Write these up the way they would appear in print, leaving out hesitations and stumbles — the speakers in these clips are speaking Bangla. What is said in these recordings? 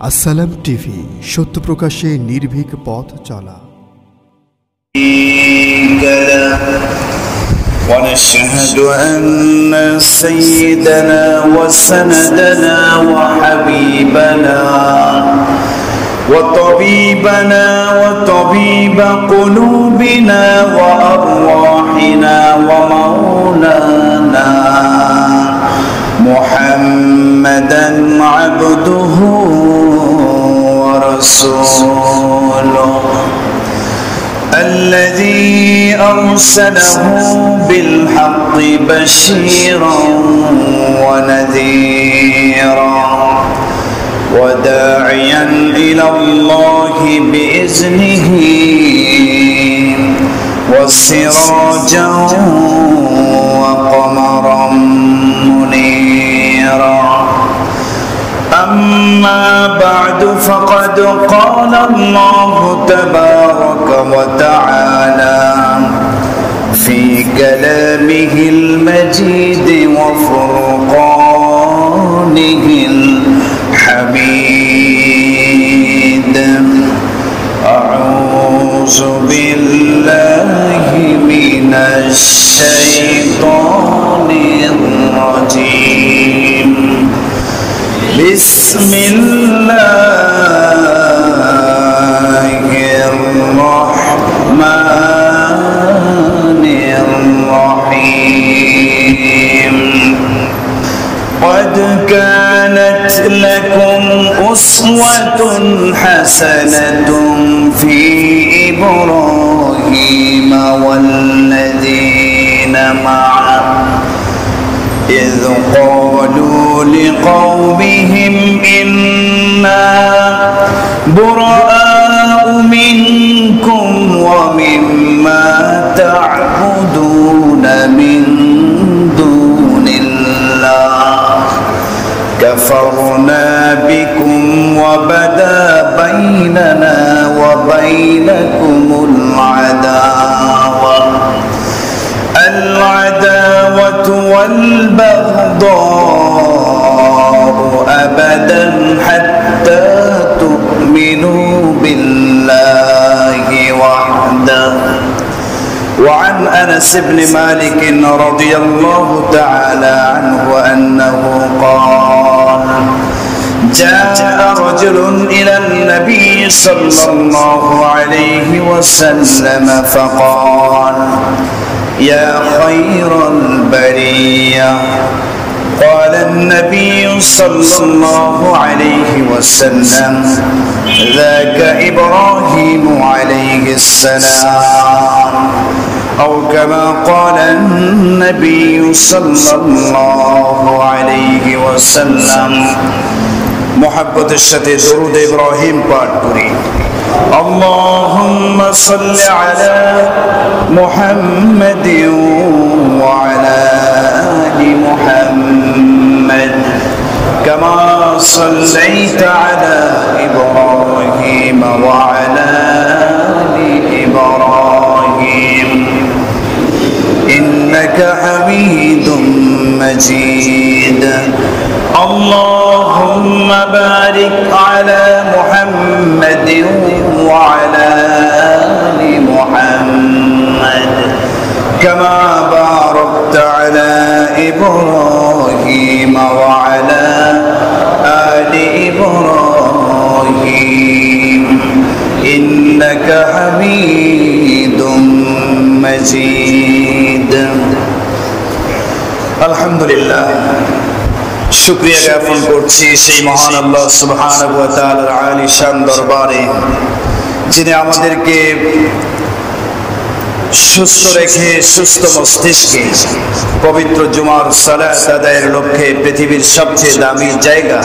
আসসালাম টিভি, সত্য প্রকাশে নির্ভীক পথ চলা। ونشهد أن سيدنا وسندنا وحبيبنا وطبيبنا وطبيب قلوبنا وأرواحنا ومولانا محمدا عبده ورسوله الذي أرسله بالحق بشيرا ونذيرا وداعيا إلى الله بإذنه وسراجا وقمرا منيرا. أما بعد فقد قال الله تبارك وتعالى في كلامه المجيد وفرقانه الحميد: أعوذ بالله من الشيطان الرجيم. بسم الله الرحمن الرحيم. قد كانت لكم أسوة حسنة في إبراهيم والذين معه إذ قالوا لقومهم إنا براء منكم ومما تعبدون من دون الله كفرنا بكم وبدا بيننا وبينكم العداوة والبغضاء أبدا حتى تؤمنوا بالله وحده. وعن أنس بن مالك رضي الله تعالى عنه أنه قال: جاء رجل إلى النبي صلى الله عليه وسلم فقال: يا خير البرية. قال النبي صلى الله عليه وسلم: ذاك إبراهيم عليه السلام. أو كما قال النبي صلى الله عليه وسلم. محبت الشتي درود إبراهيم পাঠ করি। اللهم صل على محمد وعلى آل محمد كما صليت على إبراهيم وعلى آل إبراهيم إنك حميد مجيد. اللهم بارك على محمد وعلى آل محمد كما باركت على إبراهيم وعلى آل إبراهيم إنك حميد مجيد. الحمد لله, শুকরিয়া জ্ঞাপন করছি সেই মহান আল্লাহ সুবহানাহু ওয়া তাআলার আলিশান দরবারে, যিনি আমাদেরকে সুস্থ রেখে সুস্থ মস্তিষ্কে পবিত্র জুমার সালাত আদায়ের লক্ষ্যে পৃথিবীর সবচেয়ে দামি জায়গা,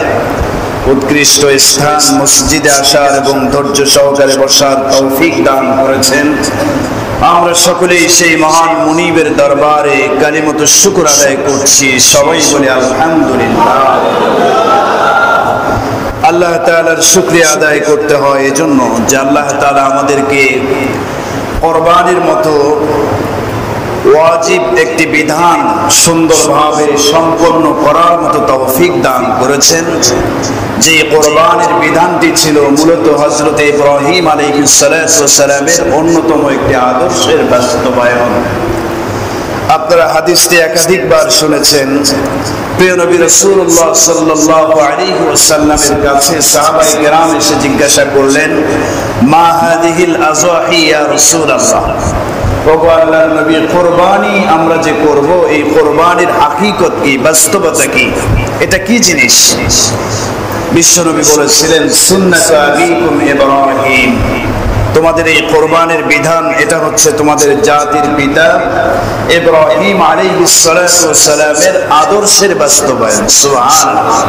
উৎকৃষ্ট স্থান মসজিদে আসার এবং ধৈর্য সহকারে বসার তৌফিক দান করেছেন। আমরা সকলেই সেই মহান মুনিবের দরবারে কালিমাতুশ শুকর আদায় করছি। সবাই বলে আলহামদুলিল্লাহ। আল্লাহ তাআলার শুকরিয়া আদায় করতে হয় এজন্য যে আল্লাহ তাআলা আমাদেরকে কুরবানির মতো ওয়াজিব একটি বিধান সুন্দরভাবে সম্পন্ন করার মতো তৌফিক দান করেছেন। যে কোরবানির বিধানটি ছিল মূলত হযরত ইব্রাহিম আলাইহিস সালামের অন্যতম একটি আদর্শের বাস্তবায়ন। আপনারা হাদিসটি একাধিকবার শুনেছেন। প্রিয় নবী রাসূলুল্লাহ সাল্লাল্লাহু আলাইহি ওয়াসাল্লামের কাছে সাহাবায়ে কেরাম এসে জিজ্ঞাসা করলেন, মা হাদিহিল আযাহি ইয়া রাসূলুল্লাহ, ওগো আল্লাহর নবী, কুরবানি আমরা যে করব, এই কুরবানির হাকিকত কি, বাস্তবতা কি, এটা কি জিনিস? বিশ্বনবী বলেছিলেন, সুন্নাতু আবিকুম ইব্রাহিম, তোমাদের এই কোরবানের বিধান এটা হচ্ছে তোমাদের জাতির পিতা ইব্রাহিম আলাইহিস সালামের আদর্শের বাস্তবায়ন। সুবহানাল্লাহ।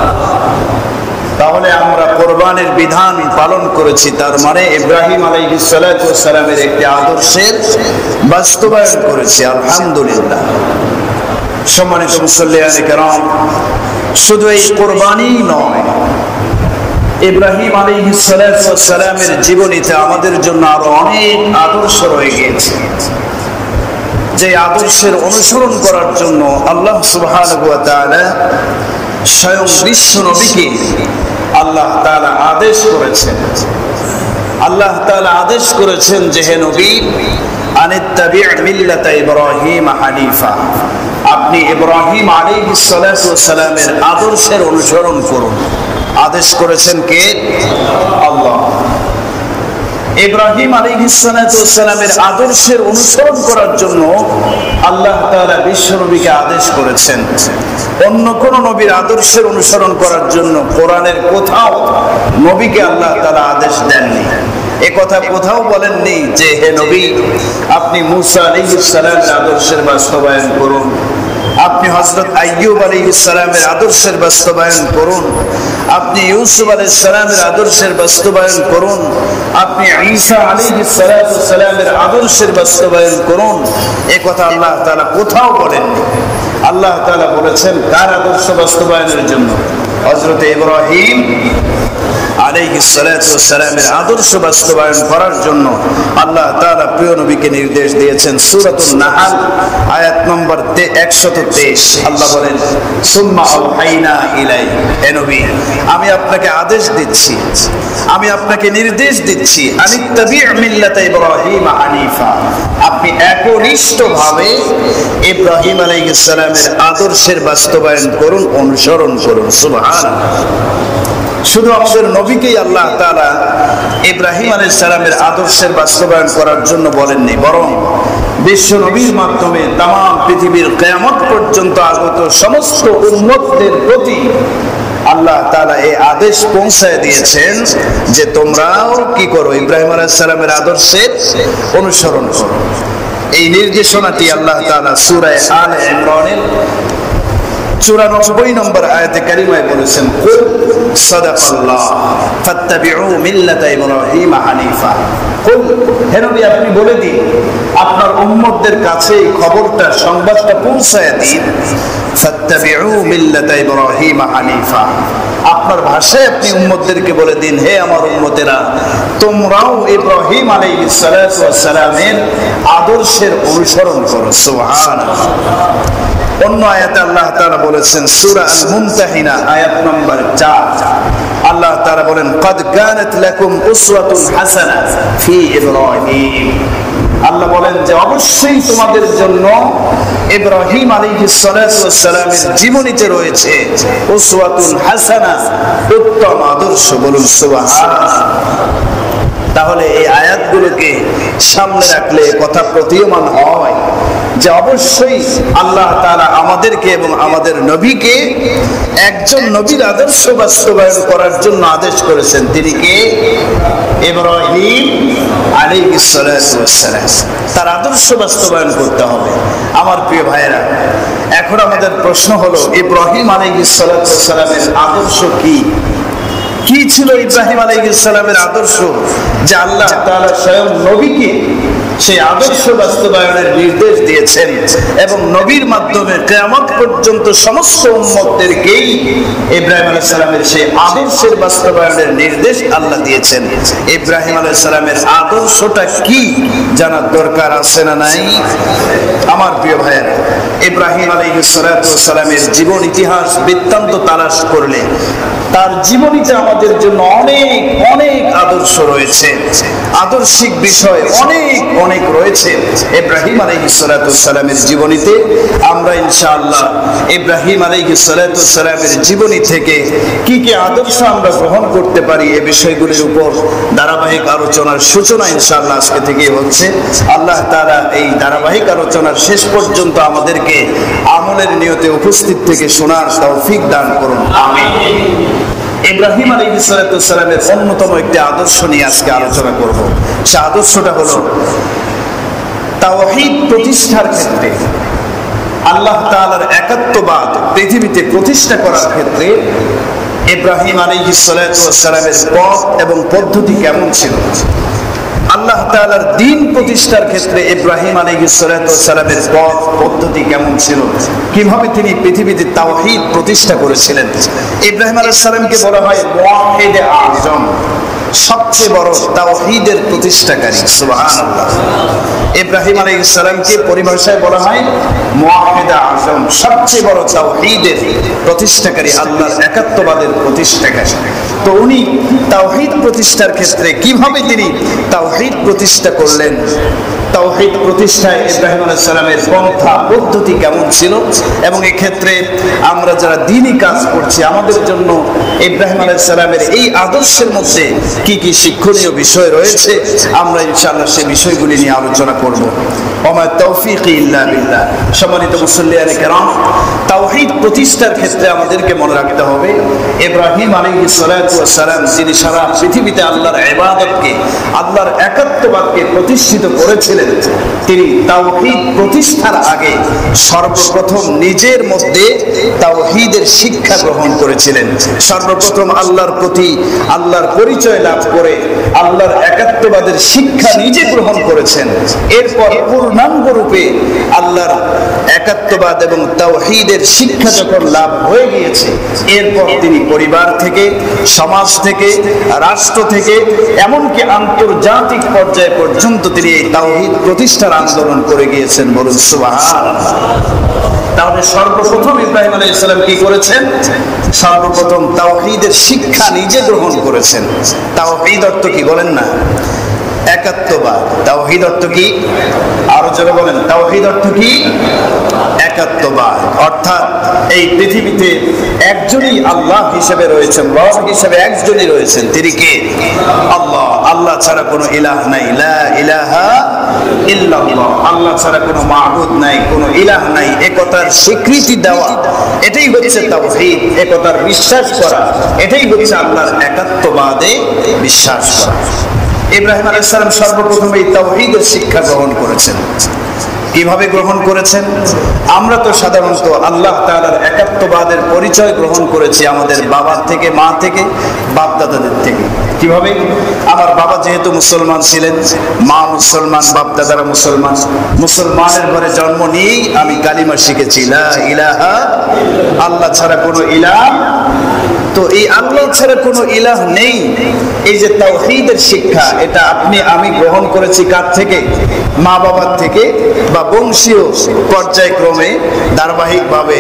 তাহলে আমরা কোরবানের বিধান পালন করেছি, তার মানে ইব্রাহিম আলাইহিস সালামের একটি আদর্শের বাস্তবায়ন করেছি। আলহামদুলিল্লাহ। সম্মানিত মুসল্লিয়ানে কেরাম, শুধু এই কোরবানি নয়, ইব্রাহিম আলাইহিস সালামের জীবনীতে আমাদের জন্য আরো অনেক আদর্শ রয়ে গিয়েছে। যে আদর্শের অনুসরণ করার জন্য আল্লাহ সুবহানাহু ওয়া তাআলা স্বয়ং বিশ্ব নবীকে আল্লাহ তাআলা আদেশ করেছেন। আল্লাহ তাআলা আদেশ করেছেন যে, হে নবী, আনিত্তাবি' মিল্লাতা ইব্রাহিম হানিফা, আপনি ইব্রাহিম আলাইহিস সালামের আদর্শের অনুসরণ করুন। আদেশ করেছেন কে? আল্লাহ। ইব্রাহিম আলাইহিস সালামের আদর্শের অনুসরণ করার জন্য আল্লাহ তাআলা বিশ্ব নবীকে আদেশ করেছেন। অন্য কোন নবীর আদর্শের অনুসরণ করার জন্য কোরআনের কোথাও নবীকে আল্লাহ তাআলা আদেশ দেননি। এ কথা কোথাও বলেননি যে, হে নবী, আপনি মূসা আলাইহিস সালামের আদর্শের বাস্তবায়ন করুন, আপনি হযরত আইয়ুব আলাইহিস সালামের আদর্শের বাস্তবায়ন করুন, আপনি ইউসুফ আলাইহিস সালামের আদর্শের বাস্তবায়ন করুন, আপনি ঈসা আলাইহিস সালামের আদর্শের বাস্তবায়ন করুন। এই কথা আল্লাহ তাআলা কোথাও বলেননি। আল্লাহ তাআলা বলেছেন কার আদর্শ বাস্তবায়নের জন্য? হযরত ইব্রাহিম আলাইহিস সালামের আদর্শ বাস্তবায়ন করার জন্য আল্লাহ তাআলা প্রিয় নবীকে নির্দেশ দিয়েছেন। সূরাতুন নাহল আয়াত নম্বর 123 আল্লাহ বলেন, সুম্মা আওহাইনা ইলাই, হে নবী, আমি আপনাকে আদেশ দিচ্ছি, আমি আপনাকে নির্দেশ দিচ্ছি, আনিত্তাবি' মিল্লাতা ইব্রাহিম হানিফা, আপনি একনিষ্ঠভাবে ইব্রাহিম আলাইহিস সালামের আদর্শের বাস্তবায়ন করুন, অনুসরণ করুন। সুবহানাল্লাহ। শুধু আমাদের নবীকেই আল্লাহ তাআলা ইব্রাহিম আলাইহিস সালামের আদর্শের বাস্তবায়ন করার জন্য বলেননি, বরং বিশ্ব নবীর মাধ্যমে তামাম পৃথিবীর কিয়ামত পর্যন্ত আগত সমস্ত উম্মতদের প্রতি আল্লাহ তাআলা এই আদেশ পৌঁছায় দিয়েছেন যে তোমরাও কি করো, ইব্রাহিম আলাইহিস সালামের আদর্শের অনুসরণ করো। এই নির্দেশনাটি আল্লাহ তাআলা সূরা আলে ইমরানের 94 নম্বর আয়াতে কারিমায় বলেছেন, কুল সাদাকাল্লাহ ফাত্তাবিউ মিল্লাতা ইব্রাহিম হানিফা। কুল, হে নবী, আপনি বলে দিন, আপনার উম্মতদের কাছে এই খবরটা, সংবাদটা পৌঁছায় দিন, ফাত্তাবিউ মিল্লাতা ইব্রাহিম হানিফা। আপনার ভাষায় আপনি উম্মতদেরকে বলে দিন, হে আমার উম্মতেরা, তোমরাও ইব্রাহিম আলাইহিস সালামের আদর্শের অনুসরণ করো। সুবহানাল্লাহ। অন্য আয়াতে আল্লাহ তাআলা বলেছেন, সূরা আল-মুমতাহিনা আয়াত নম্বর 4, আল্লাহ তাআলা বলেন, ক্বাদ কানাত লাকুম উসওয়াতুন হাসানাহ ফি ইব্রাহিম। আল্লাহ বলেন যে অবশ্যই তোমাদের জন্য ইব্রাহিম আলাইহিস সালামের জীবনীতে রয়েছে উসওয়াতুন হাসানাহ, উত্তম আদর্শ। বলুন সুবহানাল্লাহ। তাহলে এই আয়াতগুলোকে সামনে রাখলে কথা প্রতীয়মান হয় যে অবশ্যই আল্লাহ তাআলা আমাদেরকে এবং আমাদের নবীকে একজন নবীর আদর্শ বাস্তবায়ন করার জন্য আদেশ করেছেন। তিনি কে? ইব্রাহিম আলাইহিস সালাম। তার আদর্শ বাস্তবায়ন করতে হবে। আমার প্রিয় ভাইয়েরা, এখন আমাদের প্রশ্ন হলো, ইব্রাহিম আলাইহিস সালামের আদর্শ কি? কি ছিল ইব্রাহিম আলাইহিস সালামের আদর্শ, যে আল্লাহ তাআলা স্বয়ং নবীকে সেই আদর্শ বাস্তবায়নের নির্দেশ দিয়েছেন এবং নবীর মাধ্যমে কিয়ামত পর্যন্ত সমস্ত উম্মতদেরকেই ইব্রাহিম আলাইহিস সালামের সেই আদর্শের বাস্তবায়নের নির্দেশ আল্লাহ দিয়েছেন। ইব্রাহিম আলাইহিস সালামের আদর্শটা কি জানার দরকার আছে না নাই? আমার প্রিয় ভাইয়েরা, ইব্রাহিম আলাইহিস সালামের জীবন ইতিহাস বৃত্তান্ত তালাশ করলে তার জীবনীতে আমাদের জন্য অনেক অনেক আদর্শ রয়েছে, আদর্শিক বিষয় অনেক অনেক রয়েছে ইব্রাহিম আলাইহিস সালামের জীবনীতে। আমরা ইনশাআল্লাহ ইব্রাহিম আলাইহিস সালামের জীবনী থেকে কি কি আদর্শ আমরা গ্রহণ করতে পারি এই বিষয়গুলির উপর ধারাবাহিক আলোচনার সূচনা ইনশাআল্লাহ আজকে থেকে হচ্ছে। আল্লাহ তাআলা এই ধারাবাহিক আলোচনার শেষ পর্যন্ত আমাদেরকে আমলের নিয়তে উপস্থিত থেকে শোনার তৌফিক দান করুন, আমিন। ইব্রাহিম আলাইহিস সালামের অন্যতম একটি আদর্শ নিয়ে আজকে আলোচনা করব। সে আদর্শটা হলো তাওহীদ প্রতিষ্ঠার ক্ষেত্রে, আল্লাহ তাআলার একাত্মবাদ পৃথিবীতে প্রতিষ্ঠা করার ক্ষেত্রে ইব্রাহিম আলাইহিস সালামের পথ এবং পদ্ধতি কেমন ছিল। আল্লাহ তাআলার দ্বীন প্রতিষ্ঠার ক্ষেত্রে ইব্রাহিম আলাইহিস সালামের পথ পদ্ধতি কেমন ছিল, কিভাবে তিনি পৃথিবীতে তাওহীদ প্রতিষ্ঠা করেছিলেন। ইব্রাহিম আলাইহিস সালামকে বলা হয় মুওয়াহহিদে আযম, সবচেয়ে বড় তাওহীদের প্রতিষ্ঠাকারী। সুবহানাল্লাহ। ইব্রাহিম আলাইহিস সালামকে পরিভাষায় বলা হয় মুওয়াহহিদে আযম, সবচেয়ে বড় তাওহীদের প্রতিষ্ঠাকারী, আল্লাহর একাত্মবাদের প্রতিষ্ঠাকারী। তো উনি তাওহীদ প্রতিষ্ঠার ক্ষেত্রে কিভাবে তিনি তাওহীদ প্রতিষ্ঠা করলেন, তাওহীদ প্রতিষ্ঠায় ইব্রাহিম আলাইহিস সালামের পন্থা পদ্ধতি কেমন ছিল, এবং এই ক্ষেত্রে আমরা যারা দ্বীনি কাজ করছি আমাদের জন্য ইব্রাহিম আলাইহিস সালামের এই আদর্শের মধ্যে কি কি শিক্ষণীয় বিষয় রয়েছে, আমরা ইনশাআল্লাহ সেই বিষয়গুলি নিয়ে আলোচনা করব। ওমা তাওফীকি ইল্লা বিল্লাহ। সম্মানিত মুসল্লিয়ানে কেরাম, তাওহীদ প্রতিষ্ঠার ক্ষেত্রে আমাদেরকে মনে রাখতে হবে ইব্রাহিম আলাইহিস সালাম যিনি সারা পৃথিবীতে আল্লাহর ইবাদতকে, আল্লাহর একাত্মবাদকে প্রতিষ্ঠিত করেছিলেন, তিনি তাওহীদ প্রতিষ্ঠার আগে সর্বপ্রথম নিজের মধ্যে তাওহীদের শিক্ষা গ্রহণ করেছিলেন। সর্বপ্রথম আল্লাহর প্রতি আল্লাহর পরিচয় লাভ করে আল্লাহর একাত্মবাদের শিক্ষা নিজে গ্রহণ করেছেন। এরপর পূর্ণাঙ্গ রূপে আল্লাহর একাত্মবাদ এবং তাওহীদের শিক্ষা যখন লাভ হয়ে গিয়েছে, এরপর তিনি পরিবার থেকে, সমাজ থেকে, রাষ্ট্র থেকে, এমনকি আন্তর্জাতিক পর্যায় পর্যন্ত তিনি এই তাওহীদ প্রতিষ্ঠার আন্দোলন করে গিয়েছেন। বলুন সুবহানাল্লাহ। তাহলে সর্বপ্রথম ইব্রাহিম আলাইহিস সালাম কি করেছেন? সর্বপ্রথম তাওহীদের শিক্ষা নিজে গ্রহণ করেছেন। তাওহীদ অর্থ কি বলেন না? একাত্মবাদ। তাওহীদ অর্থ কি? আরো জোরে বলেন। তাওহীদ অর্থ কি? একাত্মবাদ। অর্থাৎ এই পৃথিবীতে একজনই আল্লাহ হিসেবে রয়েছেন, রব হিসেবে একজনই রয়েছেন, তিনি কে? আল্লাহ। আল্লাহ ছাড়া কোনো ইলাহ নাই, লা ইলাহা ইল্লাল্লাহ। আল্লাহ ছাড়া কোনো মাবুদ নাই, কোনো ইলাহ নাই, একতার স্বীকৃতি দেওয়া, এটাই হচ্ছে তাওহীদ। একতার বিশ্বাস করা, এটাই হচ্ছে আল্লাহর একাত্মবাদে বিশ্বাস করা। ইব্রাহিম আলাইহিস সালাম সর্বপ্রথম এই তাওহীদের শিক্ষা গ্রহণ করেছেন। কিভাবে গ্রহণ করেছেন? আমরা তো সাধারণত আল্লাহ তাআলার একাত্মবাদের পরিচয় গ্রহণ করেছি আমাদের বাবার থেকে, মা থেকে, বাপ দাদাদের থেকে। কিভাবে? আমার বাবা যেহেতু মুসলমান ছিলেন, মা মুসলমান, বাপ দাদারা মুসলমান, মুসলমানের ঘরে জন্ম নিয়েই আমি কালিমা শিখেছি, লা ইলাহা, আল্লাহ ছাড়া কোনো ইলাহ। তো এই আল্লাহ ছাড়া কোনো ইলাহ নেই, এই যে তাওহীদের শিক্ষা, এটা আপনি আমি গ্রহণ করেছি কার থেকে? মা বাবার থেকে, বা বংশীয় পর্যায়ক্রমে ধারাবাহিকভাবে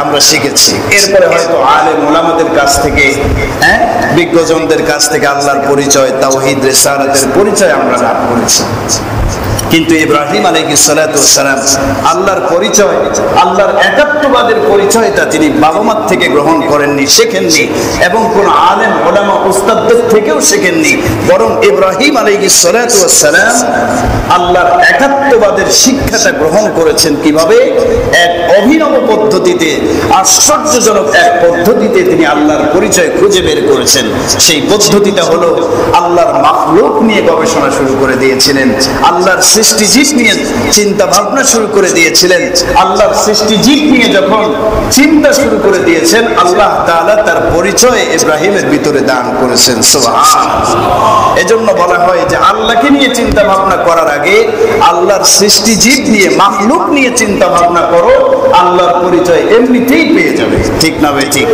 আমরা শিখেছি। এরপরে হয়তো আলেম ওলামাদের কাছ থেকে, বিজ্ঞজনদের কাছ থেকে আল্লাহর পরিচয়, তাওহীদ রিসালাতের পরিচয় আমরা লাভ করেছি। কিন্তু ইব্রাহিম আলাইহিস সালাম আল্লাহর পরিচয়, আল্লাহর একাত্মবাদের পরিচয়টা তিনি বাবা মার থেকে গ্রহণ করেননি, শেখেননি, এবং কোন আলেম ওলামা উস্তাদদের থেকে থেকেও শেখেননি, বরং ইব্রাহিম আলাইহিস সালাতু ওয়াস সালাম আল্লাহর একাত্মবাদের শিক্ষাটা গ্রহণ করেছেন কিভাবে? এক অভিনব পদ্ধতিতে, আশ্চর্যজনক এক পদ্ধতিতে তিনি আল্লাহর পরিচয় খুঁজে বের করেছেন। সেই পদ্ধতিটা হলো আল্লাহর মাখলুক নিয়ে গবেষণা শুরু করে দিয়েছিলেন, আল্লাহর সৃষ্টিজীব নিয়ে চিন্তা ভাবনা শুরু করে দিয়েছিলেন। আল্লাহর সৃষ্টিজীব নিয়ে যখন চিন্তা শুরু করে দিয়েছেন, আল্লাহ তাআলা তার পরিচয় ইব্রাহিমের ভিতরে দান করেছেন। সুবহানাল্লাহ। এজন্য বলা হয় যে আল্লাহকে নিয়ে চিন্তা ভাবনা করার আগে আল্লাহর সৃষ্টিজীব নিয়ে, মাখলুক নিয়ে চিন্তা ভাবনা করো, আল্লাহর পরিচয় এমনিতেই পেয়ে যাবে। ঠিক না ভাই? ঠিক।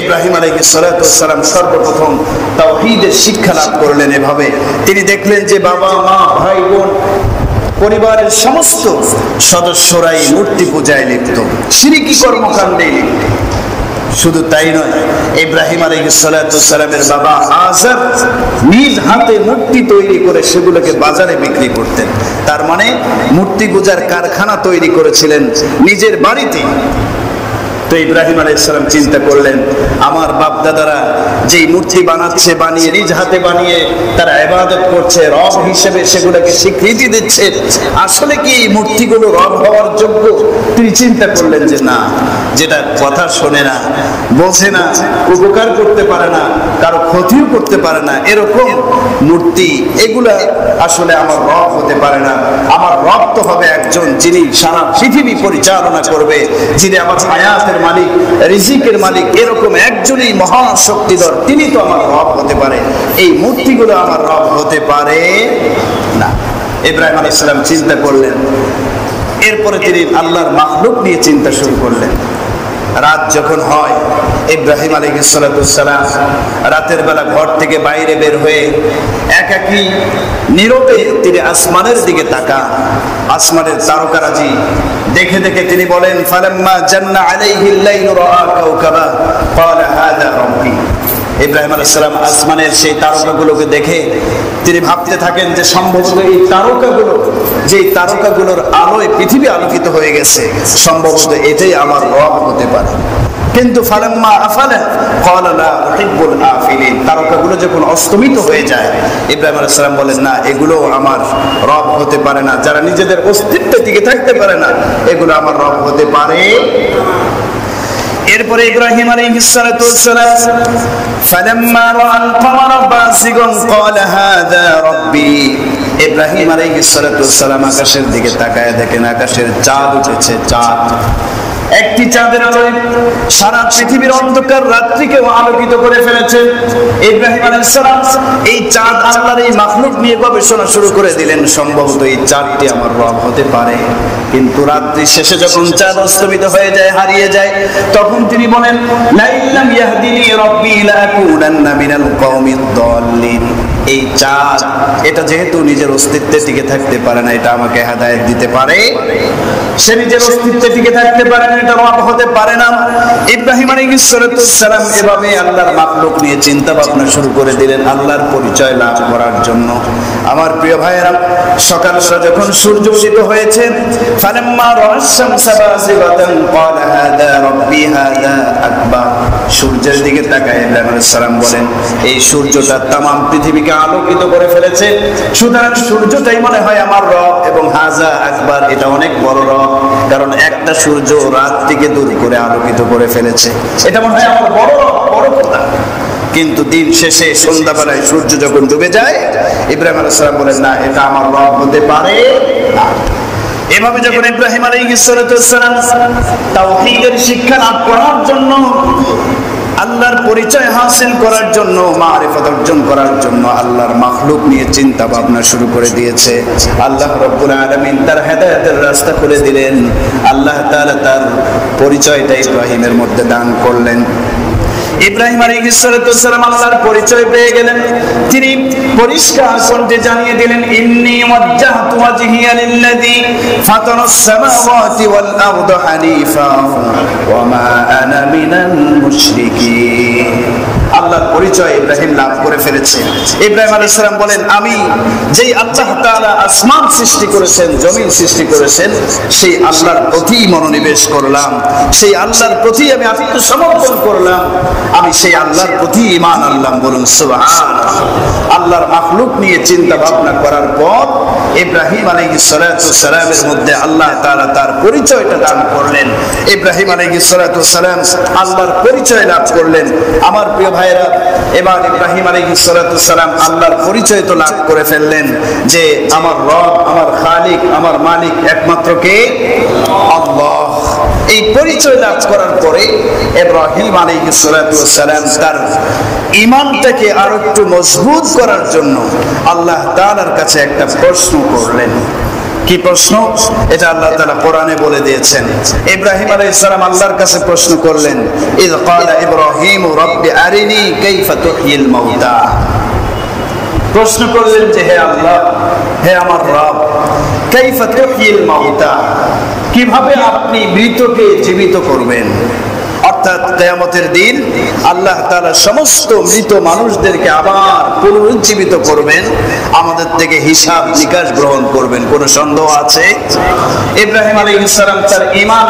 ইব্রাহিম আলাইহিস সালাতু ওয়াস সালাম সর্বপ্রথম তাওহীদের শিক্ষা লাভ করলেন এভাবে। তিনি দেখলেন যে বাবা, মা, ভাই, বোন, পরিবারের সমস্ত সদস্যরাই মূর্তি পূজায় লিপ্ত, শিরকি কর্মকাণ্ডে লিপ্ত। শুধু তাই নয়, ইব্রাহিম আলাইহিস সালাতু ওয়াস সালামের বাবা আযর নিজ হাতে মূর্তি তৈরি করে সেগুলোকে বাজারে বিক্রি করতেন। তার মানে মূর্তি পূজার কারখানা তৈরি করেছিলেন নিজের বাড়িতে। তো ইব্রাহিম আলাইহিস সালাম চিন্তা করলেন, আমার বাপ দাদারা যেই মূর্তি বানাচ্ছে, বানিয়ে নিজ হাতে বানিয়ে তারা ইবাদত করছে, রব হিসেবে সেগুলোকে স্বীকৃতি দিচ্ছে, আসলে কি এই মূর্তিগুলো রব হওয়ার যোগ্য? তিনি চিন্তা করলেন যে না, যেটা কথা শোনে না, বোঝে না, উপকার করতে পারে না, কারো ক্ষতিও করতে পারে না, এরকম মূর্তি এগুলা আসলে আমার রব হতে পারে না। আমার রব তো হবে একজন যিনি সারা পৃথিবী পরিচালনা করবে, যিনি আমার হায়াতের মালিক, রিজিকের মালিক, এরকম একজনই মহান শক্তিধর, তিনি তো আমার রব হতে পারে। এই মূর্তিগুলো আমার রব হতে পারে না। ইব্রাহিম আলাইহিস সালাম চিন্তা করলেন। এরপরে তিনি আল্লাহর মাখলুক নিয়ে চিন্তা শুরু করলেন। রাত যখন হয়, ইব্রাহিম আলাইহিস সালাতু ওয়াস সালাম রাতের বেলা ঘর থেকে বাইরে বের হয়ে একাকী নীরবে তিনি আসমানের দিকে তাকান। আসমানের তারকারাজি দেখে দেখে তিনি বলেন, ফালাম্মা জান্না আলাইহিল লাইলু রাআ কাওকাবা ক্বালা হাযা রাব্বি। ইব্রাহিম আলাইহিস সালাম আসমানের সেই তারকাগুলোকে দেখে তিনি ভাবতে থাকেন যে সম্ভবত এই তারকাগুলো, যে তারকাগুলোর আলোয় পৃথিবী আলোকিত হয়ে গেছে, সম্ভবত এটাই আমার রব হতে পারে। কিন্তু ফালাম্মা আফালা ক্বালা লা উহিব্বুল আফিলিন। তারকাগুলো যখন অস্তমিত হয়ে যায়, ইব্রাহিম আলাইহিস সালাম বলেন, না, এগুলো আমার রব হতে পারে না। যারা নিজেদের অস্তিত্বে টিকে থাকতে পারে না, এগুলো আমার রব হতে পারে। এরপরে ইব্রাহিম আলাইহিস সালাতু ওয়াস সালাম ফালাম্মা রাআল কমারা বাসিগান ক্বালা হাযা রাব্বি। ইব্রাহিম আলাইহিস সালাতু ওয়াস সালাম আকাশের দিকে তাকায় দেখেন আকাশের চাঁদ উঠেছে। চাঁদ, একটি চাঁদের আলোয় সারা পৃথিবীর অন্ধকার রাত্রিকেও আলোকিত করে ফেলেছে। ইব্রাহিম আলাইহিস সালাম এই চাঁদ, আল্লাহর এই মাখলুক নিয়ে গবেষণা শুরু করে দিলেন, সম্ভবত এই চাঁদটি আমার রব হতে পারে। কিন্তু রাত্রি শেষে যখন চাঁদ অস্তমিত হয়ে যায়, হারিয়ে যায়, তখন তিনি বলেন, লাইল্লাম ইয়াহদিনি রাব্বি লাকুনান্না মিনাল কওমিদ দাল্লিন। এই চাঁদ, এটা যেহেতু নিজের অস্তিত্বে টিকে থাকতে পারে না, এটা আমাকে হেদায়েত দিতে পারে। সে নিজের অস্তিত্বে টিকে থাকতে পারে না, এটা রব হতে পারে না। ইব্রাহিম আলাইহিস সালাতু ওয়াস সালাম এভাবে আল্লাহর মাখলুক নিয়ে চিন্তা ভাবনা শুরু করে দিলেন আল্লাহর পরিচয় লাভ করার জন্য। আমার প্রিয় ভাইয়েরা, সকালবেলা যখন সূর্য উদিত হয়েছে, ফালাম্মা রাআশ শামসা বাযিগাতান ক্বালা হাযা রাব্বি হাযা আকবার। সূর্যের দিকে তাকায় ইব্রাহিম আলাইহিস সালাম বলেন, এই সূর্যটা তামাম পৃথিবীকে আলোকিত করে ফেলেছে, সুতরাং সূর্যটাই মনে হয় আমার রব, এবং হাযা আকবার, এটা অনেক বড় রব, কারণ একটা সূর্য রাতটিকে দূর করে আলোকিত করে ফেলেছে। এটা মনে হয় আমার বড় রব, বড় কথা। কিন্তু দিন শেষে সন্ধ্যাবেলায় সূর্য যখন ডুবে যায়, ইব্রাহিম আলাইহিস সালাম বলেন, না, এটা আমার রব হতে পারে না। এভাবে যখন ইব্রাহিম আলাইহিস সালাম তাওহীদের শিক্ষা লাভ করার জন্য, আল্লাহর পরিচয় হাসিল করার জন্য, মারিফত অর্জন করার জন্য আল্লাহর মাখলুক নিয়ে চিন্তা ভাবনা শুরু করে দিয়েছে, আল্লাহ রাব্বুল আলামিন তার হেদায়েতের রাস্তা খুলে দিলেন। আল্লাহ তাআলা তার পরিচয়টা ইব্রাহিমের মধ্যে দান করলেন। ইব্রাহিম আলাইহিস সালাম আল্লাহর পরিচয় পেয়ে গেলেন। তিনি পরিষ্কার কণ্ঠে জানিয়ে দিলেন, ইন্নী ওয়াজ্জাহতু ওয়াজহিয়া লিল্লাযী ফাতারাস সামাওয়াতি ওয়াল আরদা হানিফা ওয়া মা আনা মিনাল মুশরিকিন। আল্লাহর পরিচয় ইব্রাহিম লাভ করে ফেলেছে। ইব্রাহিম আলাইহিস সালাম বলেন, আমি যেই আল্লাহ তাআলা আসমান সৃষ্টি করেছেন, জমিন সৃষ্টি করেছেন, সেই আল্লাহর প্রতি মনোনিবেশ করলাম, সেই আল্লাহর প্রতি আমি আত্মসমর্পণ করলাম, আমি সেই আল্লাহর প্রতি ঈমান আনলাম। বলুন সুবহানাল্লাহ। আল্লাহর মাখলুক নিয়ে চিন্তা ভাবনা করার পর ইব্রাহিম আলাইহিস সালামের মধ্যে আল্লাহ তাআলা তার পরিচয়টা দান করলেন। ইব্রাহিম আলাইহিস সালাম আল্লাহর পরিচয় লাভ করলেন। আমার প্রিয় ভাইরা, এবার ইব্রাহিম আলাইহিস সালাম আল্লাহর পরিচয় তো লাভ করে ফেললেন যে আমার রব, আমার খালিক, আমার মালিক একমাত্র কে? আল্লাহ। এই পরিচয় লাভ করার পরে ইব্রাহিম আলাইহিস সালাম তার ঈমানটাকে আরো একটু মজবুত করার জন্য আল্লাহ তাআলার কাছে একটা প্রশ্ন করলেন। কি প্রশ্ন? এটা আল্লাহ তাআলা কোরআনে বলে দিয়েছেন। ইব্রাহিম আলাইহিস সালাম আল্লাহর কাছে প্রশ্ন করলেন, ইয ক্বালা ইব্রাহিম রাব্বি আরিনি কাইফা তুহয়িল মাউতা। প্রশ্ন করলেন যে হে আল্লাহ, হে আমার রব, কাইফা তুহয়িল মাউতা, কিভাবে আপনি মৃতকে জীবিত করবেন? অর্থাৎ কিয়ামতের দিন আল্লাহ তাআলা সমস্ত মৃত মানুষদেরকে আবার পুনরুজ্জীবিত করবেন, আমাদের থেকে হিসাব নিকাশ গ্রহণ করবেন। কোন সন্দেহ আছে? ইব্রাহিম আলাইহিস সালাম তার ঈমান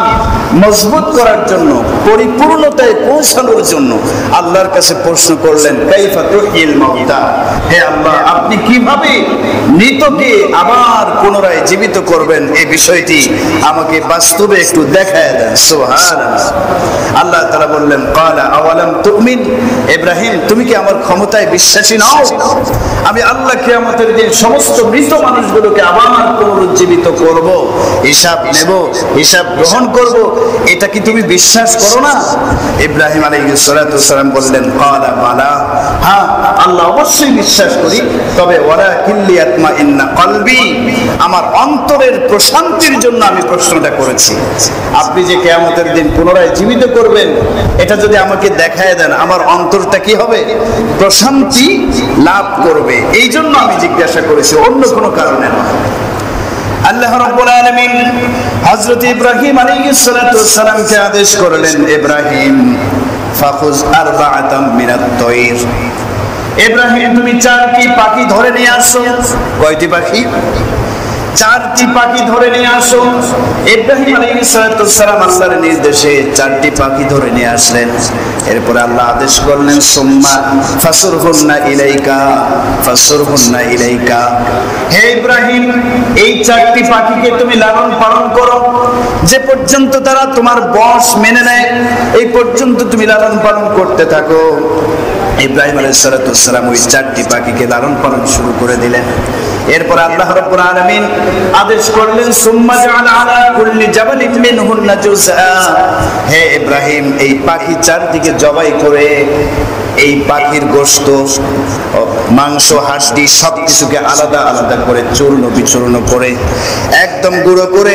মজবুত করার জন্য, পরিপূর্ণতায় পৌঁছানোর জন্য আল্লাহর কাছে প্রশ্ন করলেন, কাইফা তুহয়িল মাউতা, হে আল্লাহ, আপনি কিভাবে মৃতকে আবার পুনরায় জীবিত করবেন, এই বিষয়টি আমাকে বাস্তবে একটু দেখায় দেন। সুবহানাল্লাহ। আল্লাহ তাআলা বললেন, ক্বালা আওয়ালাম তুমিন, ইব্রাহিম তুমি কি আমার ক্ষমতায় বিশ্বাসী নও? আমি আল্লাহ কিয়ামতের দিন সমস্ত মৃত মানুষগুলোকে আবার পুনরুজ্জীবিত করব, হিসাব নেব, হিসাব গ্রহণ করব, এটা কি তুমি বিশ্বাস করো না? ইব্রাহিম আলাইহিস সালাম বললেন, ক্বালা বালা, হ্যাঁ আল্লাহ অবশ্যই বিশ্বাস করি, তবে ওয়ালাকিন লিয়াতমাইন্না কলবি, আমার অন্তরের প্রশান্তির জন্য আমি প্রশ্নটা করেছি। আপনি যে কিয়ামতের দিন পুনরায় জীবিত করবেন, এটা যদি আমাকে দেখায় দেন, আমার অন্তরটা কি হবে? প্রশান্তি লাভ করবে, এই জন্য আমি জিজ্ঞাসা করেছি, অন্য কোনো কারণে নয়। আল্লাহ রাব্বুল আলামিন হযরত ইব্রাহিম আলাইহিস সালামকে আদেশ করলেন, ইব্রাহিম ফাখুজ আরবাআতাম মিনাত তায়র, ইব্রাহিম তুমি 4টি পাখি ধরে নিয়ে আসো। কয়টি পাখি? 4টি পাখি ধরে নিয়ে আসো। ইব্রাহিম আলাইহিস সালাম আল্লাহর নির্দেশে 4টি পাখি ধরে নিয়ে আসলেন। এরপরে আল্লাহ আদেশ করলেন, সুম্মা ফাসুরহুন্না ইলাইকা, ফাসুরহুন্না ইলাইকা, হে ইব্রাহিম এই 4টি পাখিকে তুমি লালন পালন করো, যে পর্যন্ত তারা তোমার বশ মেনে নেয় এই পর্যন্ত তুমি লালন পালন করতে থাকো। ইব্রাহিম আলাইহিস সালাম ওই 4টি পাখিকে লালন পালন শুরু করে দিলেন। এরপর আল্লাহ রাব্বুল আলামিন আদেশ করলেন, সুম্মা জাআল আলা কুল্লি জাবালিন মিনহুন্না জুযআ, হে ইব্রাহিম এই পাখি 4দিকে জবাই করে এই পাখির গোশত, মাংস, হাড্ডি সবকিছুকে আলাদা আলাদা করে চূর্ণ বিচূর্ণ করে একদম গুঁড়ো করে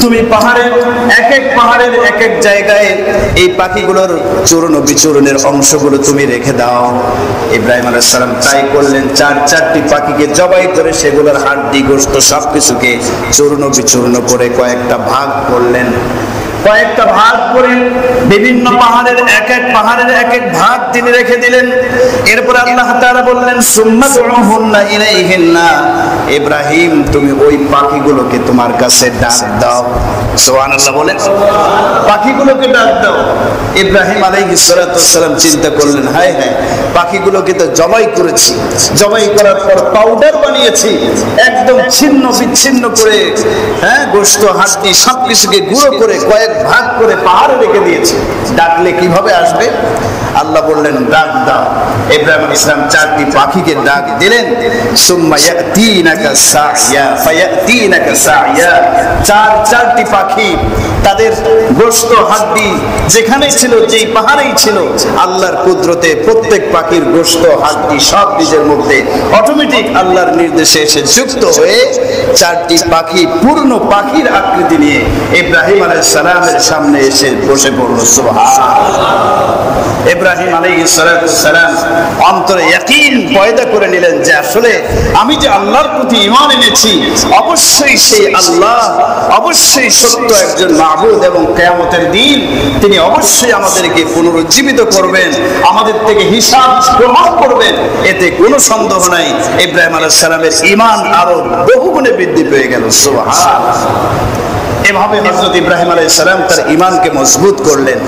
তুমি পাহাড়ের এক এক জায়গায় এই পাখিগুলোর চূর্ণ বিচূর্ণের অংশগুলো তুমি রেখে দাও। ইব্রাহিম আলাইহিস সালাম তাই করলেন, 4টি পাখিকে জবাই করে সেগুলোর হাড্ডি গোশত সবকিছুকে চূর্ণ বিচূর্ণ করে কয়েকটা ভাগ করলেন। কয়েকটা ভাগ করে বিভিন্ন পাহাড়ের এক এক ভাগ তিনি রেখে দিলেন। এরপর আল্লাহ তাআলা বললেন, সুম্মা দুউহুন্না ইলাইহিন্না, ইব্রাহিম তুমি ওই পাখিগুলোকে তোমার কাছে ডাক দাও। সুবহানাল্লাহ বলেন, পাখিগুলোকে ডাক দাও। ইব্রাহিম আলাইহিস সালাম চিন্তা করলেন, হায় হায়, পাখিগুলোকে তো জবাই করেছি, জবাই করার পর পাউডার বানিয়েছি, একদম ছিন্ন বিচ্ছিন্ন করে, হ্যাঁ গোশত হাড্ডি সবকিছুকে গুঁড়ো করে কয়েক ভাগ করে পাহাড়ে রেখে দিয়েছে, ডাকলে কিভাবে আসবে? আল্লাহ বললেন, ডাক দাও। ইব্রাহিম আলাইহিস সালাম 4টি পাখিকে ডাক দিলেন, সুম্মা ইয়াতিনাকা সাইয়া ফায়াতিনাকা সাইয়া, 4টি পাখি তাদের গোশত হাড্ডি যেখানে ছিল, যেই পাহাড়েই ছিল, আল্লাহর কুদরতে প্রত্যেক পাখির গোশত হাড্ডি সব নিজের মধ্যে অটোমেটিক আল্লাহর নির্দেশে এসে যুক্ত হয়ে 4টি পাখি পূর্ণ পাখির আকৃতি নিয়ে ইব্রাহিম আলাইহিস সালামের সামনে এসে বসে পড়ল। সুবহানাল্লাহ। ইব্রাহিম আলাইহিস সালাম অন্তরে ইয়াকিন পয়দা করে নিলেন যে আসলে আমি যে আল্লাহর প্রতি ঈমান এনেছি, অবশ্যই সেই আল্লাহ অবশ্যই সত্য একজন মাবুদ এবং কিয়ামতের দিন তিনি অবশ্যই আমাদেরকে পুনরুজ্জীবিত করবেন, আমাদের থেকে হিসাব গ্রহণ করবেন, এতে কোনো সন্দেহ নাই। ইব্রাহিম আলাইহিস সালামের ঈমান আরো বহুগুণে বৃদ্ধি পেয়ে গেল। সুবহানাল্লাহ। এভাবে হযরত ইব্রাহিম আলাইহিস সালাম তার ঈমানকে মজবুত করলেন।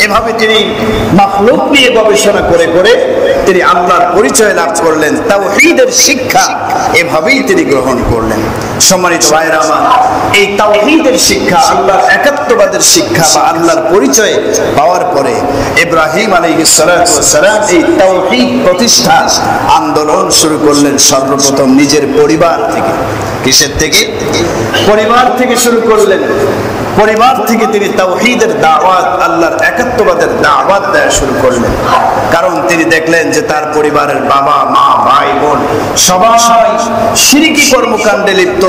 এভাবে তিনি মাখলুক নিয়ে গবেষণা করে করে তিনি আল্লাহর পরিচয় লাভ করলেন, তাওহীদের শিক্ষা এভাবেই তিনি গ্রহণ করলেন। সম্মানিত ভাইরা আমার, এই তাওহীদের শিক্ষা, আল্লাহর একাত্মবাদের শিক্ষা বা আল্লাহর পরিচয় পাওয়ার পরে ইব্রাহিম আলাইহিস সালাম এই তাওহীদ প্রতিষ্ঠা আন্দোলন শুরু করলেন সর্বপ্রথম নিজের পরিবার থেকে। কিসের থেকে? পরিবার থেকে শুরু করলেন। পরিবার থেকে তিনি তাওহীদের দাওয়াত, আল্লাহর একাত্মবাদের দাওয়াত দেয়া শুরু করলেন। কারণ তিনি দেখলেন যে তার পরিবারের বাবা মা ভাই বোন সবাই শিরকি কর্মকাণ্ডে লিপ্ত,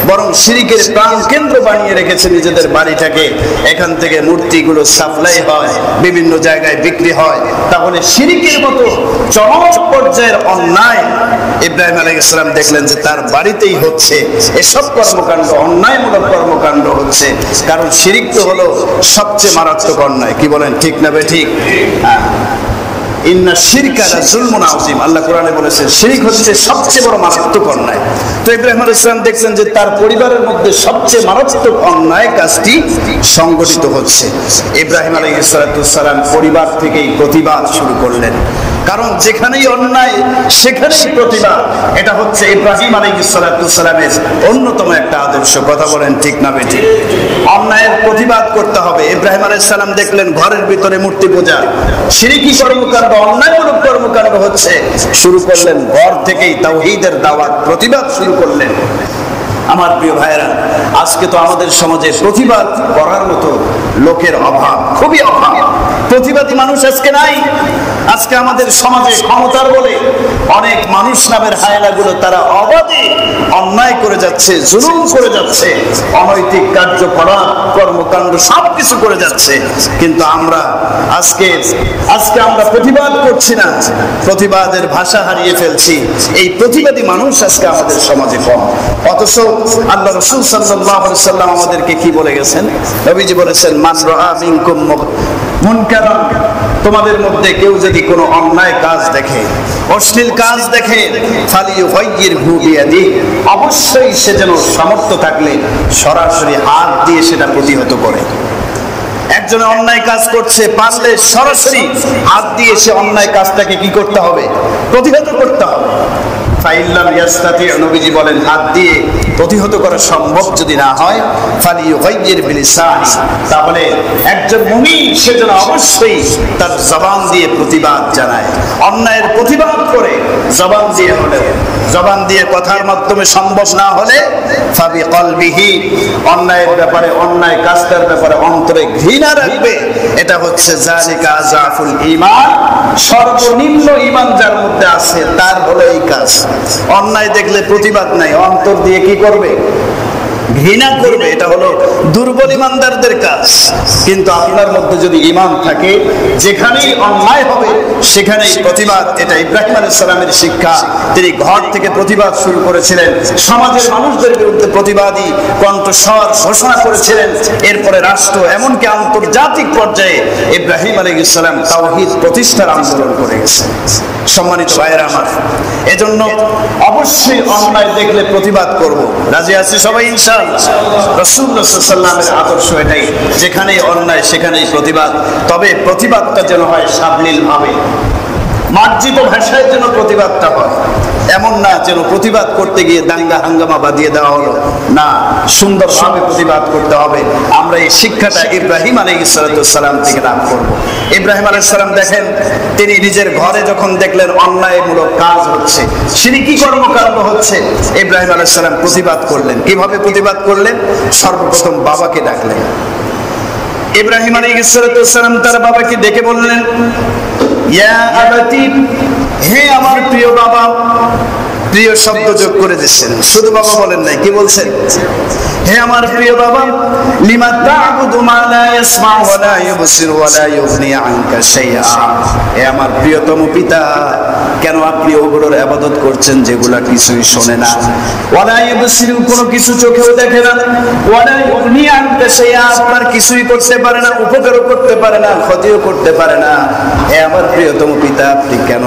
বরং শিরকের প্রাণ কেন্দ্র বানিয়ে রেখেছে নিজেদের বাড়িটাকে। এখান থেকে মূর্তিগুলো সাপ্লাই হয়, বিভিন্ন জায়গায় বিক্রি হয়। তাহলে শিরকের মতো চরম পর্যায়ের অন্যায় ইব্রাহিম আলাইহিস সালাম দেখলেন যে তার বাড়িতেই হচ্ছে। এসব কর্মকাণ্ড, অন্যায়মূলক কর্মকাণ্ড হচ্ছে, কারণ শিরক তো হলো সবচেয়ে মারাত্মক অন্যায়। কি বলেন, ঠিক না বেঠিক? ইন্না শিরকা লাযুলমুন আযীম, আল্লাহ কোরআনে বলেছেন শিরক হচ্ছে সবচেয়ে বড় মারাত্মক অন্যায়। তো ইব্রাহিম আলাইহিস সালাম দেখছেন যে তার পরিবারের মধ্যে সবচেয়ে মারাত্মক অন্যায় কাজটি সংগঠিত হচ্ছে। ইব্রাহিম আলাইহিস সালাম পরিবার থেকেই প্রতিবাদ শুরু করলেন, কারণ যেখানেই অন্যায় সেখানেই প্রতিবাদ। এটা হচ্ছে ইব্রাহিম আলাইহিস সালামের অন্যতম একটা আদর্শ। কথা বলেন, ঠিক না বেঠিক? অন্যায়ের প্রতিবাদ করতে হবে। ইব্রাহিম আলাইহিস সালাম দেখলেন ঘরের ভিতরে মূর্তি পূজা, শিরকি কর্মকাণ্ড, অন্যায়মূলক কর্মকাণ্ড হচ্ছে, শুরু করলেন ঘর থেকেই তাওহীদের দাওয়াত, প্রতিবাদ শুরু করলেন। আমার প্রিয় ভাইরা, আজকে তো আমাদের সমাজে প্রতিবাদ করার মতো লোকের অভাব, খুবই অভাব। প্রতিবাদী মানুষ আজকে নাই। আজকে আমাদের সমাজে ক্ষমতার বলে অনেক মানুষ নামের হায়নাগুলো তারা অবাধে অন্যায় করে যাচ্ছে, জুলুম করে যাচ্ছে, অনৈতিক কার্যকলাপ কর্মকাণ্ড সবকিছু করে যাচ্ছে। কিন্তু আমরা আজকে আমরা প্রতিবাদ করছি না, প্রতিবাদের ভাষা হারিয়ে ফেলছি। এই প্রতিবাদী মানুষ আজকে আমাদের সমাজে কম। অথচ আল্লাহ রাসূল সাল্লাল্লাহু আলাইহি ওয়াসাল্লাম আমাদেরকে কি বলে গেছেন? নবীজি বলেছেন, মান রাআ মিনকুম মুনকারান, তোমাদের মধ্যে কেউ যদি কোনো অন্যায় কাজ দেখে, অশ্লীল কাজ দেখে, ফালিয়ুগাইয়িরহু বিয়াদিহি, অবশ্যই সে যেন সামর্থ্য থাকলে সরাসরি হাত দিয়ে সেটা প্রতিহত করে। একজন অন্যায় কাজ করছে, পারলে সরাসরি হাত দিয়ে সে অন্যায় কাজটাকে কি করতে হবে? প্রতিহত করতে হবে। ফাইল্লাম ইয়াস্তাতি, নবীজি বলেন হাত দিয়ে প্রতিহত করা সম্ভব যদি না হয়, ফালিয়ুগাইয়ির বিলিসানি, তাহলে একজন মুমিন সে যেন অবশ্যই তার জবান দিয়ে প্রতিবাদ জানায়। অন্যায়ের প্রতিবাদ করে জবান দিয়ে হলে, জবান দিয়ে কথার মাধ্যমে সম্ভব না হলে ফাবিকলবিহি, অন্যায়ের ব্যাপারে, অন্যায় কাজটার ব্যাপারে অন্তরে ঘৃণা রাখবে। এটা হচ্ছে যালিকা আযাফুল ঈমান, সর্বনিম্ন ঈমান যার মধ্যে আছে তার হলো এই কাজ। অন্যায় দেখলে প্রতিবাদ নাই, অন্তর দিয়ে কি করবে? ঘৃণা করবে। এটা হলো দুর্বল ঈমানদারদের কাজ। কিন্তু আপনার মধ্যে যদি ঈমান থাকে, যেখানেই অন্যায় হবে সেখানেই প্রতিবাদ। এটা ইব্রাহিম আলাইহিস সালামের শিক্ষা। তিনি ঘর থেকে প্রতিবাদ শুরু করেছিলেন, সমাজের মানুষদের বিরুদ্ধে প্রতিবাদী কণ্ঠস্বর ঘোষণা করেছিলেন। এরপরে রাষ্ট্র, এমনকি আন্তর্জাতিক পর্যায়ে ইব্রাহিম আলাইহিস সালাম তাওহীদ প্রতিষ্ঠার আন্দোলন করে গেছেন। সম্মানিত ভাইয়েরা আমার, এজন্য অবশ্যই অন্যায় দেখলে প্রতিবাদ করব। রাজি আছি সবাই ইনশাআল্লাহ? রাসূলুল্লাহ সাল্লাল্লাহু আলাইহি ওয়াসাল্লামের আদর্শ এটাই, যেখানেই অন্যায় সেখানেই প্রতিবাদ। তবে প্রতিবাদটা যেন হয় সাবলীল ভাবে, মার্জিত ভাষায় যেন প্রতিবাদটা হয়। এমন না যেন প্রতিবাদ করতে গিয়ে দাঙ্গা হাঙ্গামা বাঁধিয়ে দেওয়া হলো, না, সুন্দরভাবে প্রতিবাদ করতে হবে। আমরা এই শিক্ষাটা ইব্রাহিম আলাইহিস সালাম থেকে লাভ করব। ইব্রাহিম আলাইহিস সালাম দেখেন, তিনি নিজের ঘরে যখন দেখলেন অন্যায়মূলক কাজ হচ্ছে, শিরকি কর্মকাণ্ড হচ্ছে, ইব্রাহিম আলাইহিস সালাম প্রতিবাদ করলেন। কিভাবে প্রতিবাদ করলেন? সর্বপ্রথম বাবাকে ডাকলেন। ইব্রাহিম আলাইহিস সালাম তার বাবাকে ডেকে বললেন, ইয়া আবাতি, হে আমার প্রিয় বাবা, প্রিয় শব্দ যোগ করে দিয়েছেন, শুধু বাবা বলেন নাই, কি বলছেন? হে আমার প্রিয় বাবা, লিমা তা'বুদু মা লা ইয়াসমা'ু ওয়া লা ইউবসিরু ওয়া লা ইউগনি আনকা শাইআ। হে আমার প্রিয়তম পিতা, কেন আপনি ওগুলোর ইবাদত করছেন যেগুলা কিছুই শোনে না, ওয়া লা ইউবসিরু কোনো কিছু চোখেও দেখে না, ওয়া লা ইউগনি আনকা শাইআ আপনার কিছুই করতে পারে না, উপকারও করতে পারে না, ক্ষতিও করতে পারে না। হে আমার প্রিয়তম পিতা, আপনি কেন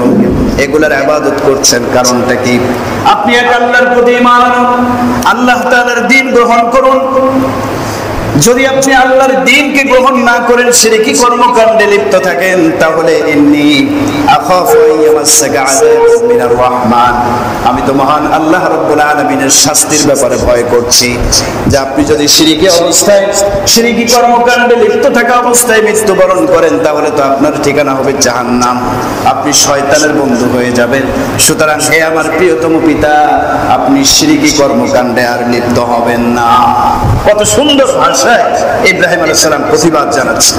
এগুলার ইবাদত করছেন? কারণটা কি? আপনি এক আল্লাহর প্রতি ঈমান আনুন, আল্লাহ তাআলার দ্বীন গ্রহণ করুন। যদি আপনি আল্লাহর দ্বীনকে গ্রহণ না করেন, শিরকি কর্মকাণ্ডে লিপ্ত থাকেন, তাহলে ইন্নী আখাফু আইয়ামাসসাকা আযাবুম মিনার রহমান, আমি তো মহান আল্লাহ রাব্বুল আলামিনের শাস্তির ব্যাপারে ভয় করছি, যে আপনি যদি শিরকি অবস্থায়, শিরকি কর্মকাণ্ডে লিপ্ত থাকা অবস্থায় মৃত্যুবরণ করেন, তাহলে তো আপনার ঠিকানা হবে জাহান্নাম, আপনি শয়তানের বন্ধু হয়ে যাবেন। সুতরাং হে আমার প্রিয়তম পিতা, আপনি শিরকি কর্মকাণ্ডে আর লিপ্ত হবেন না। কত সুন্দর ভাষায় ইব্রাহিম আলাইহিস সালাম প্রতিবাদ জানাচ্ছেন।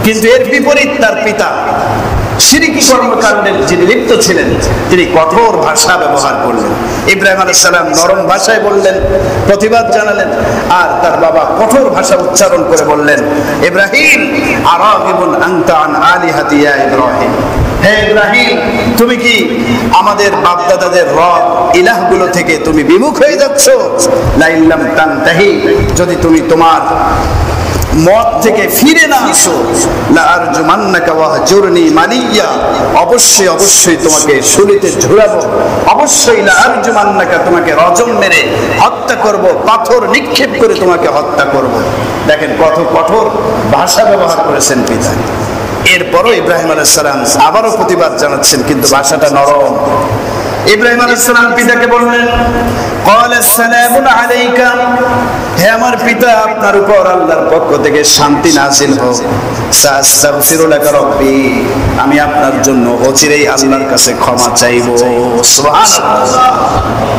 কিন্তু এর বিপরীত তার পিতা শিরকি কর্মকাণ্ডে যিনি লিপ্ত ছিলেন, তিনি কঠোর ভাষা ব্যবহার করলেন। ইব্রাহিম আলাইহিস সালাম নরম ভাষায় বললেন, প্রতিবাদ জানালেন, আর তার বাবা কঠোর ভাষা উচ্চারণ করে বললেন, ইব্রাহিম আরাগিবুন আনতা আন আলিহাতি ইয়া ইব্রাহিম, হে ইব্রাহিম, তুমি কি আমাদের বাপদাদাদের রব ইলাহগুলো থেকে তুমি বিমুখ হয়ে যাচ্ছ? লাইল্লাম তানতাহি, যদি তুমি তোমার মত থেকে ফিরে না আসো, লা আরজুমান্নাকা ওয়াহজুরনি মালিয়া, অবশ্যই অবশ্যই তোমাকে শুলিতে ঝুলাবো, অবশ্যই লা আরজুমান্নাকা, তোমাকে রজম মেরে হত্যা করব, পাথর নিক্ষেপ করে তোমাকে হত্যা করব। দেখেন কত কঠোর ভাষা ব্যবহার করেছেন পিতা। এরপরও ইব্রাহিম আলাইহিস সালাম আবারও প্রতিবাদ জানাচ্ছেন, কিন্তু ভাষাটা নরম। ইব্রাহিম আলাইহিস সালাম পিতাকে বললেন, ক্বালা আসসালামু আলাইকা, হে আমার পিতা, আপনার উপর আল্লাহর পক্ষ থেকে শান্তি নাযিল হোক। সাস্তাগফিরু লাকা রাব্বি, আমি আপনার জন্য অচিরেই আল্লাহর কাছে ক্ষমা চাইব। সুবহানাল্লাহ।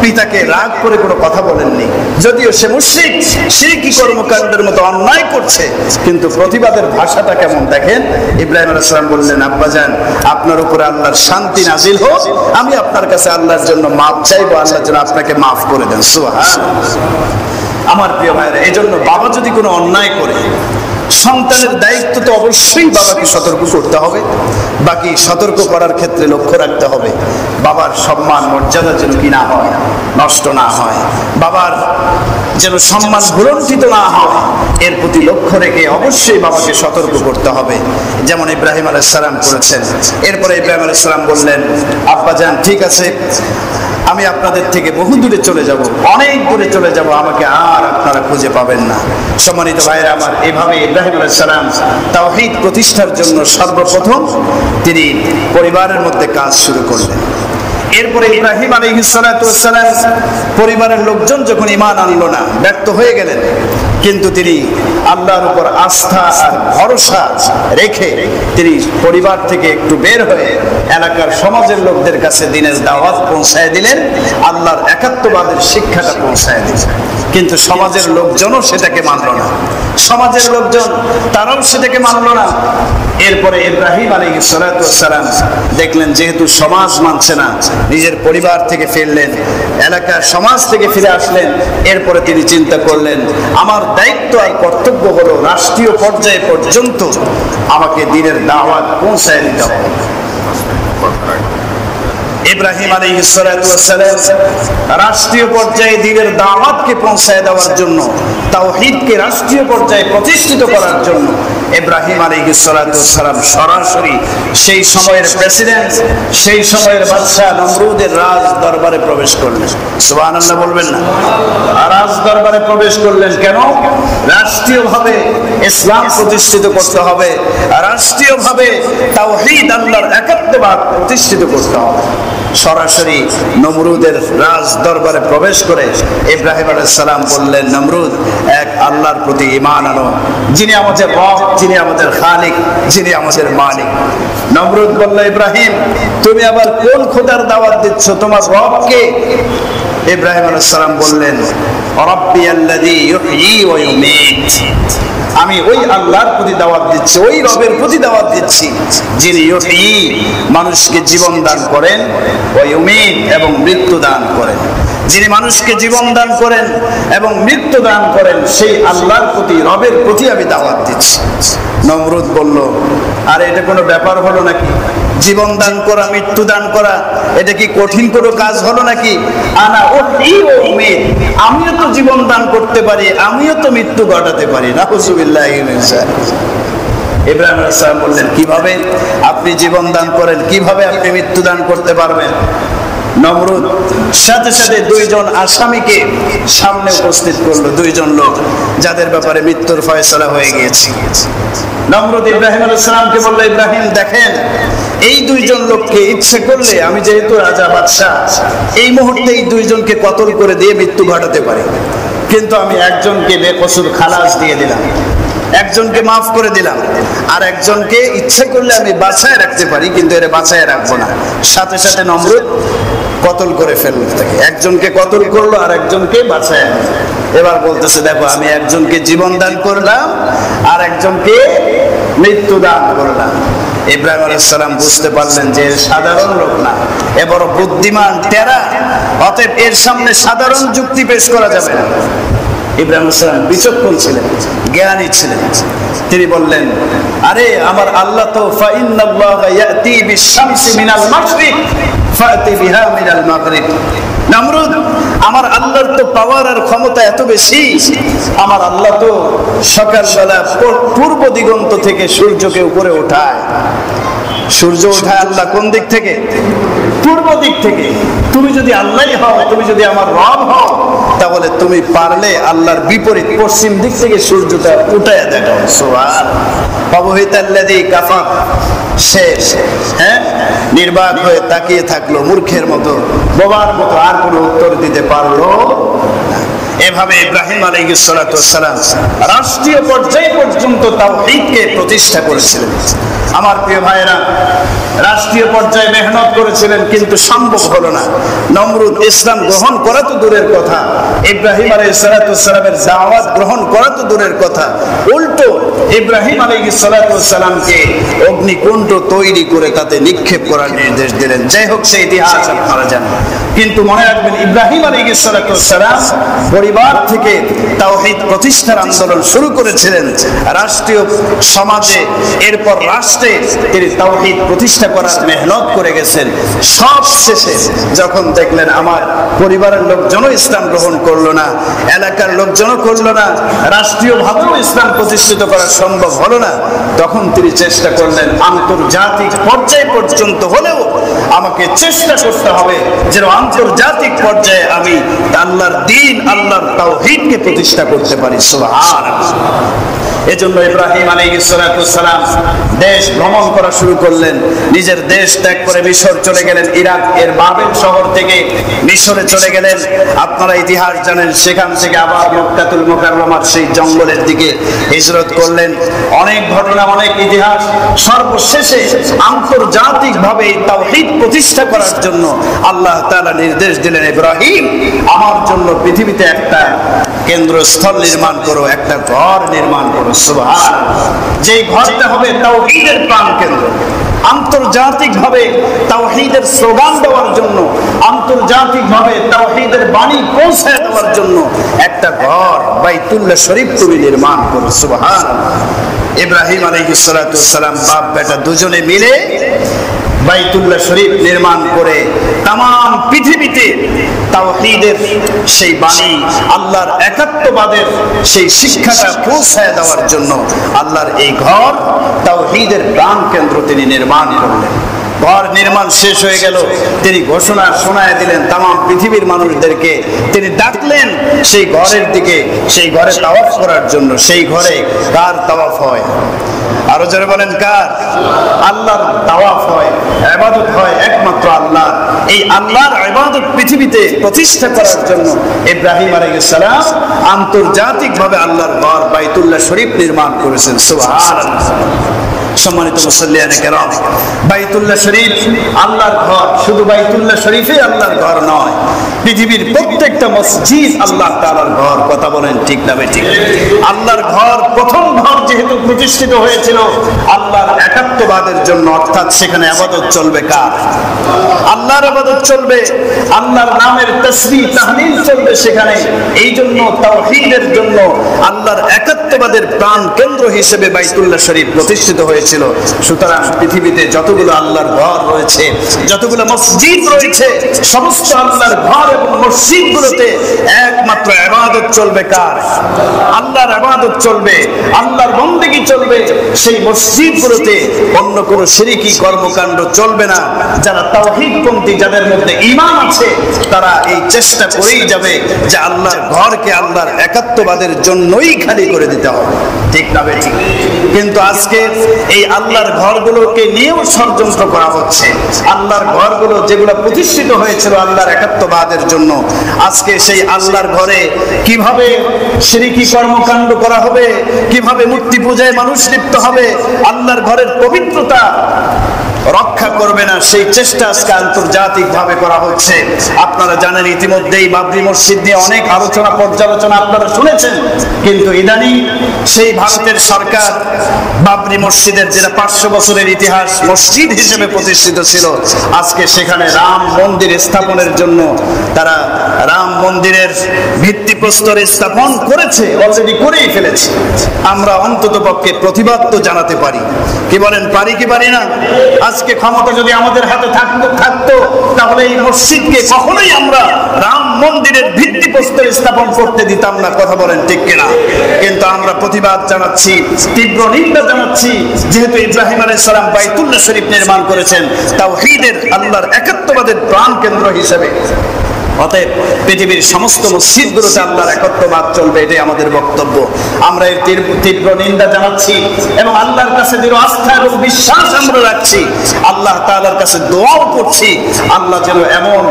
পিতাকে রাগ করে কোনো কথা বলেননি, যদিও সে মুশরিক, শিরকি কর্মকাণ্ডের মতো অন্যায় করছে, কিন্তু প্রতিবাদের ভাষাটা কেমন দেখেন। ইব্রাহিম আলাইহিস সালাম বললেন, আব্বাজান, আপনার উপরে আল্লাহর শান্তি নাযিল হোক, আমি আপনার কাছে আল্লাহর জন্য মাফ চাইবো, আল্লাহর জন্য আপনাকে মাফ করে দেন। সুবহানাল্লাহ। আমার প্রিয় ভাইরা, এই জন্য বাবা যদি কোনো অন্যায় করে, সন্তানের দায়িত্ব তো অবশ্যই বাবাকে সতর্ক করতে হবে, বাকি সতর্ক করার ক্ষেত্রে লক্ষ্য রাখতে হবে বাবার সম্মান মর্যাদা যেন কি না হয়, নষ্ট না হয়, বাবার যেন সম্মান ভুলণ্ঠিত না হয়, এর প্রতি লক্ষ্য রেখে অবশ্যই বাবাকে সতর্ক করতে হবে, যেমন ইব্রাহিম আলাইহিস সালাম করেছেন। এরপরে ইব্রাহিম আলাইহিস সালাম বললেন, আব্বাজান, ঠিক আছে, আমি আপনাদের থেকে বহু দূরে চলে যাব, অনেক দূরে চলে যাব, আমাকে আর আপনারা খুঁজে পাবেন না। সম্মানিত ভাইরা আমার, এভাবে ইব্রাহিম আলাইহিস সালাম তাওহীদ প্রতিষ্ঠার জন্য সর্বপ্রথম তিনি পরিবারের মধ্যে কাজ শুরু করলেন। এরপরে ইব্রাহিম আলাইহিস সালাতু ওয়াস সালাম পরিবারের লোকজন যখন ঈমান আনলো না, ব্যর্থ হয়ে গেলেন, কিন্তু তিনি আল্লাহর উপর আস্থা আর ভরসা রেখে তিনি পরিবার থেকে একটু বের হয়ে এলাকার সমাজের লোকদের কাছে দ্বীনের দাওয়াত পৌঁছায় দিলেন, আল্লাহর একাত্মবাদের শিক্ষাটা পৌঁছায় দিলেন। কিন্তু সমাজের লোকজনও সেটাকে মানল না, সমাজের লোকজন তারাও সেটাকে মানল না। এরপরে ইব্রাহিম আলাইহিস সালাতু ওয়াস সালাম দেখলেন যেহেতু সমাজ মানছে না, নিজের পরিবার থেকে ফিরলেন, এলাকার সমাজ থেকে ফিরে আসলেন। এরপরে তিনি চিন্তা করলেন, আমার দায়িত্ব আর কর্তব্য হলো রাষ্ট্রীয় পর্যায়ে পর্যন্ত আমাকে দ্বীনের দাওয়াত পৌঁছায় দিতে হবে। ইব্রাহিম আলাইহিস সালাতু ওয়াস সালাম রাষ্ট্রীয় পর্যায়ে দ্বীনের দাওয়াতকে পৌঁছায় দেওয়ার জন্য, তাওহীদকে রাষ্ট্রীয় পর্যায়ে প্রতিষ্ঠিত করার জন্য ইব্রাহিম আলাইহিস সালাতু ওয়াস সালাম সরাসরি সেই সময়ের প্রেসিডেন্ট, সেই সময়ের বাদশা নমরুদের রাজ দরবারে প্রবেশ করলেন। সুবহানাল্লাহ বলবেন না? রাজ দরবারে প্রবেশ করলেন কেন? রাষ্ট্রীয়ভাবে ইসলাম প্রতিষ্ঠিত করতে হবে, রাষ্ট্রীয়ভাবে তাওহীদ আল্লাহর একাত্মবাদ প্রতিষ্ঠিত করতে হবে। সরাসরি নমরুদের রাজ দরবারে প্রবেশ করে ইব্রাহিম আলাইহিস সালাম বললেন, নমরুদ, এক আল্লাহর প্রতি ঈমান আনো, যিনি আমাদের রব, যিনি আমাদের খালিক, যিনি আমাদের মালিক। নমরুদ বলল, ইব্রাহিম, তুমি আবার কোন খোদার দাওয়াত দিচ্ছ? তোমার রব কে? ইব্রাহিম আলাইহিস সালাম বললেন, রাব্বিয়াল্লাযী ইউহয়ী ওয়া ইউমীত, আমি ওই আল্লাহর প্রতি দাওয়াত দিচ্ছি, ওই রবের প্রতি দাওয়াত দিচ্ছি যিনি ইউহয়ী, মানুষকে জীবন দান করেন, ওয়া ইউমীত, এবং মৃত্যু দান করেন। যিনি মানুষকে জীবন দান করেন এবং মৃত্যু দান করেন, সেই আল্লাহর প্রতি, রবের প্রতি আমি দাওয়াত দিচ্ছি। নমরুদ বলল, আরে এটা কোনো ব্যাপার হলো নাকি? জীবন দান করা, মৃত্যু দান করা, এটা কি কঠিন কোনো কাজ হলো নাকি? আনা উহয়ী ওয়া উমীত, আমিও তো জীবন দান করতে পারি, আমিও তো মৃত্যু ঘটাতে পারি। নাউযুবিল্লাহি মিন যালিক। ইব্রাহিম আলাইহিস সালাম বললেন, কিভাবে আপনি জীবন দান করেন, কিভাবে আপনি মৃত্যু দান করতে পারবেন? নমরুদ সাথে সাথে দুইজন আসামিকে সামনে উপস্থিত করলো, দুইজন লোক যাদের ব্যাপারে মৃত্যুর ফয়সালা হয়ে গিয়েছে। নমরুদ ইব্রাহিম আলাইহিস সালামকে বলল, ইব্রাহিম দেখেন, এই দুইজন লোককে ইচ্ছে করলে আমি যেহেতু রাজা বাদশাহ, এই মুহূর্তে এই দুইজনকে কতল করে দিয়ে মৃত্যু ঘটাতে পারি, কিন্তু আমি একজনকে বেকসুর খালাস দিয়ে দিলাম, একজনকে মাফ করে দিলাম, আর একজনকে ইচ্ছে করলে আমি বাঁচায় রাখতে পারি, কিন্তু এর বাঁচায় রাখবো না। সাথে সাথে নমরুদ কতল করে ফেলল তাকে, একজনকে কতল করলো আর একজনকে বাঁচায়। এবার বলতেছে, দেখো আমি একজনকে জীবন দান করলাম আর একজনকে মৃত্যু দান করলাম। ইব্রাহিম আলাইহিস সালাম বুঝতে পারলেন যে সাধারণ লোক না, এ বড় বুদ্ধিমান, টেরা, অতএব এর সামনে সাধারণ যুক্তি পেশ করা যাবে না। ইব্রাহিম আলাইহিস সালাম বিচক্ষণ ছিলেন, জ্ঞানী ছিলেন। তিনি বললেন, আরে আমার আল্লাহ তো ফাইন্নাল্লাহা ইয়াতি বিশ-শামসি মিনাল মাশরিক ফাতি বিহা মিনাল মাগরিব। নমরুদ, আমার আল্লাহর তো পাওয়ার আর ক্ষমতা এত বেশি, আমার আল্লাহ তো সকালবেলা পূর্ব দিগন্ত থেকে সূর্যকে উপরে ওঠায়। সূর্য ওঠায় আল্লাহ কোন দিক থেকে? পূর্ব দিক থেকে। তুমি যদি আল্লাহই হও, তুমি যদি আমার রব হও, তাহলে তুমি পারলে আল্লাহর বিপরীত পশ্চিম দিক থেকে সূর্যটা উঠায় দেখাও। সুবহানাল্লাহ। অবহিতাল্লাযী কাফার, শেষ। হ্যাঁ, নির্বাক হয়ে তাকিয়ে থাকলো, মূর্খের মতো, বোবার মতো, আর কোনো উত্তর দিতে পারলো না। এভাবে ইব্রাহিম আলাইহিস সালাতু ওয়াস সালাম রাষ্ট্রীয় পর্যায়ে পর্যন্ত তাওহীদকে প্রতিষ্ঠা করেছিলেন। আমার প্রিয় ভাইরা, রাষ্ট্রীয় পর্যায়ে মেহনত করেছিলেন, কিন্তু সম্ভব হলো না। নমরুদ ইসলাম গ্রহণ করা তো দূরের কথা, ইব্রাহিম আলাইহিস সালাতু ওয়াস সালামের দাওয়াত গ্রহণ করা তো দূরের কথা, উল্টো ইব্রাহিম আলাইহিস সালাতু ওয়াস সালামকে অগ্নিকুণ্ড তৈরি করে তাতে নিক্ষেপ করার নির্দেশ দিলেন। যাই হোক, সেই ইতিহাস আপনারা জানেন। কিন্তু মনে রাখবেন, ইব্রাহিম আলাইহিস সালাতু ওয়াস সালাম পরিবার থেকে তাওহীদ প্রতিষ্ঠার আন্দোলন শুরু করেছিলেন। রাষ্ট্রীয় সমাজে, এরপর রাষ্ট্রে তিনি তাওহীদ প্রতিষ্ঠা করার মেহনত করে গেছেন। সব শেষে যখন দেখলেন আমার পরিবারের লোকজনও ইসলাম গ্রহণ করলো না, এলাকার লোকজনও করলো না, রাষ্ট্রীয়ভাবেও ইসলাম প্রতিষ্ঠিত করা সম্ভব হলো না, তখন তিনি চেষ্টা করলেন আন্তর্জাতিক পর্যায় পর্যন্ত হলেও আমাকে চেষ্টা করতে হবে যেন আন্তর্জাতিক পর্যায়ে আমি আল্লাহর দ্বীন, আল্লাহর তাওহীদকে প্রতিষ্ঠা করতে পারি। সুবহানাল্লাহ। এজন্য ইব্রাহিম আলাইহিস সালাতু ওয়াস সালাম দেশ ভ্রমণ করা শুরু করলেন। নিজের দেশ ত্যাগ করে মিশর চলে গেলেন। ইরাক এর বাবেল শহর থেকে মিশরে চলে গেলেন। আপনারা ইতিহাস জানেন। সেখান থেকে আবার মক্কাতুল মুকাররমার সেই জঙ্গলের দিকে হিজরত করলেন। অনেক ঘটনা, অনেক ইতিহাস। সর্বশেষে আন্তর্জাতিকভাবে তাওহীদ প্রতিষ্ঠা করার জন্য আল্লাহ তাআলা নির্দেশ দিলেন, ইব্রাহিম আমার জন্য পৃথিবীতে একটা কেন্দ্রস্থল নির্মাণ করো, একটা ঘর নির্মাণ করো। সুবহানাল্লাহ। যেই ঘরটা হবে তাওহীদের প্রাণকেন্দ্র। আন্তর্জাতিকভাবে তাওহীদের স্লোগান দেওয়ার জন্য, আন্তর্জাতিকভাবে তাওহীদের বাণী পৌঁছে দেওয়ার জন্য একটা ঘর, বাইতুল্লাহ শরীফ তুমি নির্মাণ করো। সুবহানাল্লাহ। ইব্রাহিম আলাইহিস সালাতু ওয়াস সালাম বাপ বেটা দুজনে মিলে বাইতুল্লাহ শরীফ নির্মাণ করে তাম পৃথিবীতে তাওহীদের সেই বাণী, আল্লাহর একাত্মবাদের সেই শিক্ষাটা পৌঁছায় দেওয়ার জন্য আল্লাহর এই ঘর, তাওহীদের প্রাণ কেন্দ্র তিনি নির্মাণ করলেন। ঘর নির্মাণ শেষ হয়ে গেল, তিনি ঘোষণা শোনায় দিলেন তাম পৃথিবীর মানুষদেরকে। তিনি ডাকলেন সেই ঘরের দিকে, সেই ঘরে তাওয়াফ করার জন্য। সেই ঘরে কার তাওয়াফ হয়? আরো জোরে বলেন, কার? আল্লাহর তাওয়াফ হয়, ইবাদত হয় একমাত্র আল্লাহ। এই আল্লাহর ইবাদত পৃথিবীতে প্রতিষ্ঠা করার জন্য ইব্রাহিম আলাইহিস সালাম আন্তর্জাতিকভাবে আল্লাহর ঘর বাইতুল্লাহ শরীফ নির্মাণ করেছেন। সুবহানাল্লাহ। সম্মানিত মুসল্লিয়ানে কেরাম, বাইতুল্লাহ শরীফ আল্লাহর ঘর। শুধু বাইতুল্লাহ শরীফে আল্লাহর ঘর নয়, পৃথিবীর প্রত্যেকটা মসজিদ আল্লাহ তাআলার ঘর। কথা বলেন ঠিক না বেঠিক? আল্লাহর ঘর, প্রথম ঘর যেহেতু প্রতিষ্ঠিত হয়েছিল আল্লাহর একাত্মবাদের জন্য, অর্থাৎ সেখানে ইবাদত চলবে কার? আল্লাহর ইবাদত চলবে, আল্লাহর নামের তাসবিহ তাহলিল চলবে সেখানে। এই জন্য তাওহীদের জন্য আল্লাহর একাত্মবাদের প্রাণ কেন্দ্র হিসেবে বাইতুল্লাহ শরীফ প্রতিষ্ঠিত হয়েছিল। সুতরাং পৃথিবীতে যতগুলো আল্লাহর ঘর রয়েছে, যতগুলো মসজিদ রয়েছে, সমস্ত আল্লাহর ঘর এবং মসজিদগুলোতে একমাত্র ইবাদত চলবে কার? আল্লাহর ইবাদত চলবে, আল্লাহর বন্দেগী চলবে। সেই মসজিদগুলোতে অন্য কোনো শিরকি কর্মকাণ্ড চলবে না। যারা তাওহীদপন্থী, যাদের মধ্যে ঈমান আছে, তারা এই চেষ্টা করেই যাবে যে আল্লাহর ঘরকে আল্লাহর একাত্মবাদের জন্যই খালি করে দিতে হবে। ঠিক না বেঠিক? কিন্তু আজকে এই আল্লাহর ঘরগুলোকে নিয়েও ষড়যন্ত্র করা হচ্ছে। আল্লাহর ঘরগুলো যেগুলো প্রতিষ্ঠিত হয়েছিল আল্লাহর একাত্মবাদের জন্য, আজকে সেই আল্লাহর ঘরে কিভাবে শিরকি কর্মকাণ্ড করা হবে, কিভাবে মূর্তি পূজায় মানুষ লিপ্ত হবে, আল্লাহর ঘরের পবিত্রতা রক্ষা করবে না, সেই চেষ্টা আজকে আন্তর্জাতিক ভাবে করা হচ্ছে। আপনারা জানেন ইতিমধ্যেই বাবরি মসজিদ নিয়ে অনেক আলোচনা পর্যালোচনা আপনারা শুনেছেন। কিন্তু ইদানিং সেই ভারতের সরকার বাবরি মসজিদের, যেটা 500 বছরের ইতিহাস মসজিদ হিসেবে প্রতিষ্ঠিত ছিল, আজকে সেখানে রাম মন্দির স্থাপনের জন্য তারা রাম মন্দিরের ভিত্তিপ্রস্তর স্থাপন করেছে, অলরেডি করেই ফেলেছে। আমরা অন্তত পক্ষে প্রতিবাদ তো জানাতে পারি। কি বলেন, পারি কি পারি না? আজকে ক্ষমতা যদি আমাদের হাতে থাকতো তাহলে এই মসজিদকে কখনোই আমরা রাম মন্দিরের ভিত্তিপ্রস্তর স্থাপন করতে দিতাম না। কথা বলেন ঠিক কিনা? কিন্তু আমরা প্রতিবাদ জানাচ্ছি, তীব্র নিন্দা জানাচ্ছি, যেহেতু ইব্রাহিম আলাইহিস সালাম বাইতুল্লাহ শরীফ নির্মাণ করেছেন তাওহীদের, আল্লাহর একাত্মবাদের প্রাণ কেন্দ্র হিসেবে। অতএব পৃথিবীর সমস্ত মসজিদগুলোতে আল্লাহর একাত্মবাদ চলবে, এটাই আমাদের বক্তব্য। আমরা এর তীব্র নিন্দা জানাচ্ছি এবং আল্লাহর কাছে দৃঢ় আস্থা এবং বিশ্বাস আমরা রাখছি। আল্লাহ তাআলার কাছে দোয়াও করছি, আল্লাহ যেন এমন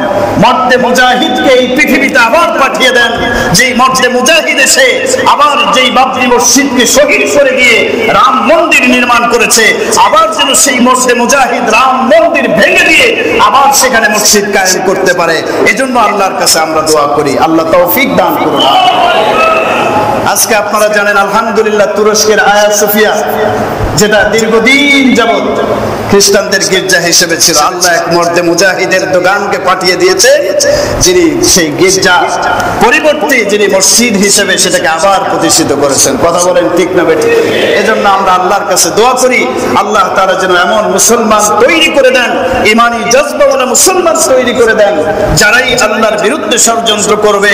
মর্দে মুজাহিদকে এই পৃথিবীতে আবার পাঠিয়ে দেন, যেই মর্দে মুজাহিদ এসে আবার যেই বাবরি মসজিদকে শহীদ করে দিয়ে রাম মন্দির নির্মাণ করেছে, আবার যেন সেই মর্দে মুজাহিদ রাম মন্দির ভেঙে দিয়ে আবার সেখানে মসজিদ কায়েম করতে পারে। এজন্য আল্লাহর কাছে আমরা দোয়া করি, আল্লাহ তৌফিক দান করুন। আজকে আপনারা জানেন আলহামদুলিল্লাহ, তুরস্কের আয়া সোফিয়া, যেটা দীর্ঘদিন যাবৎ খ্রিস্টানদের গির্জা হিসেবে ছিল, আল্লাহ এক মর্দে মুজাহিদের দোকানকে পাঠিয়ে দিয়েছে, যিনি সেই গির্জা পরিবর্তে যিনি মসজিদ হিসেবে সেটাকে আবার প্রতিষ্ঠিত করেছেন। কথা বলেন ঠিক না বেঠিক? এজন্য আমরা আল্লাহর কাছে দোয়া করি, আল্লাহ তাআলা যেন এমন মুসলমান তৈরি করে দেন, ঈমানি জজবাওয়ালা মুসলমান তৈরি করে দেন, যারাই আল্লাহর বিরুদ্ধে ষড়যন্ত্র করবে